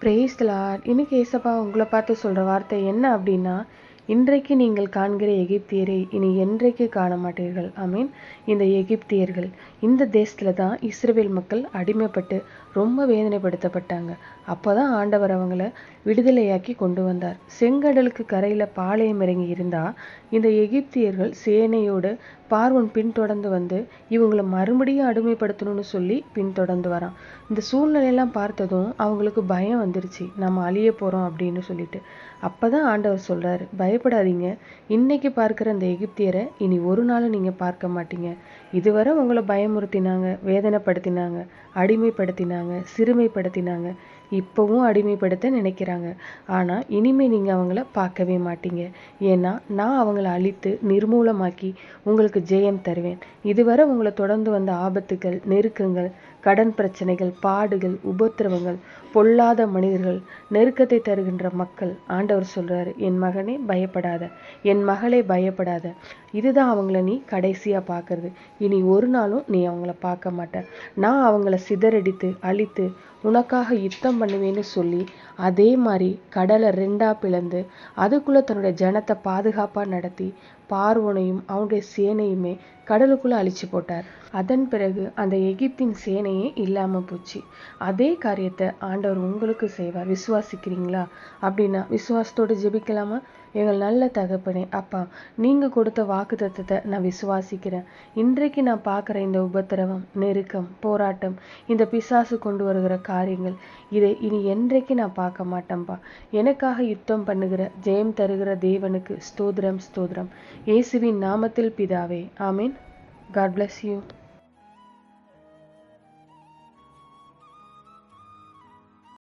Praise the Lord. இன்னைக்கு ஏசப்பா உங்களை பார்த்து சொல்ற வார்த்தை என்ன அப்படின்னா, இன்றைக்கு நீங்கள் காண்கிற எகிப்தியரை இனி என்றைக்கு காண மாட்டீர்கள். ஆமீன். இந்த எகிப்தியர்கள் இந்த தேசத்துல தான் இஸ்ரவேல் மக்கள் அடிமைப்பட்டு ரொம்ப வேதனைப்படுத்தப்பட்டாங்க. அப்போதான் ஆண்டவர் அவங்கள விடுதலையாக்கி கொண்டு வந்தார். செங்கடலுக்கு கரையில பாளையம் இறங்கி இருந்தா இந்த எகிப்தியர்கள் சேனையோடு பார்வோன் பின்தொடர்ந்து வந்து இவங்களை மறுபடியும் அடிமைப்படுத்தணும்னு சொல்லி பின்தொடர்ந்து வரான். இந்த சூழ்நிலையெல்லாம் பார்த்ததும் அவங்களுக்கு பயம் வந்துருச்சு, நம்ம அழிய போறோம் அப்படின்னு சொல்லிட்டு. அப்பதான் ஆண்டவர் சொல்றாரு, பயப்படாதீங்க, இன்னைக்கு பார்க்கிற அந்த எகிப்தியரை இனி ஒரு நாளும் நீங்க பார்க்க மாட்டீங்க. இதுவரை உங்களை பயமுறுத்தினாங்க, வேதனைப்படுத்தினாங்க, அடிமைப்படுத்தினாங்க, சிறுமைப்படுத்தினாங்க, இப்பவும் அடிமைப்படுத்த நினைக்கிறாங்க. ஆனா இனிமே நீங்க அவங்கள பார்க்கவே மாட்டீங்க. ஏன்னா நான் அவங்கள அழித்து நிர்மூலமாக்கி உங்களுக்கு ஜெயம் தருவேன். இதுவரை உங்களை தொடர்ந்து வந்த ஆபத்துகள், நெருக்கங்கள், கடன் பிரச்சனைகள், பாடுகள், உபத்திரவங்கள், பொல்லாத மனிதர்கள், நெருக்கத்தை தருகின்ற மக்கள், ஆண்டவர் சொல்றாரு, என் மகனே பயப்படாத, என் மகளே பயப்படாத. இதுதான் அவங்கள நீ கடைசியா பார்க்கறது. இனி ஒரு நாளும் நீ அவங்கள பார்க்க மாட்ட. நான் அவங்கள சிதறடித்து அழித்து உனக்காக யுத்தம் பண்ணுவேன்னு சொல்லி அதே மாதிரி கடலை 2ஆ பிளந்து அதுக்குள்ள தன்னுடைய ஜனத்தை பாதுகாப்பா நடத்தி பார்வோனையும் அவனுடைய சேனையுமே கடலுக்குள்ள அழிச்சு போட்டார். அதன் பிறகு அந்த எகிப்தின் சேனையே இல்லாம போச்சு. அதே காரியத்தை ஆண்டவர் உங்களுக்கு செய்வார். விசுவாசிக்கிறீங்களா? அப்படின்னா விசுவாசத்தோடு ஜெபிக்கலாமா? எங்கள் நல்ல தகப்பனே, அப்பா, நீங்க கொடுத்த வாக்குத்தத்தத்தை நான் விசுவாசிக்கிறேன். இன்றைக்கு நான் பார்க்குற இந்த உபத்திரவம், நெருக்கம், போராட்டம், இந்த பிசாசு கொண்டு வருகிற காரியங்கள், இதை இனி என்றைக்கு நான் பார்க்க மாட்டேன்பா. எனக்காக யுத்தம் பண்ணுகிற ஜெயம் தருகிற தேவனுக்கு ஸ்தோத்திரம், ஸ்தோத்திரம். இயேசுவின் நாமத்தில் பிதாவே, ஆமீன். God bless you.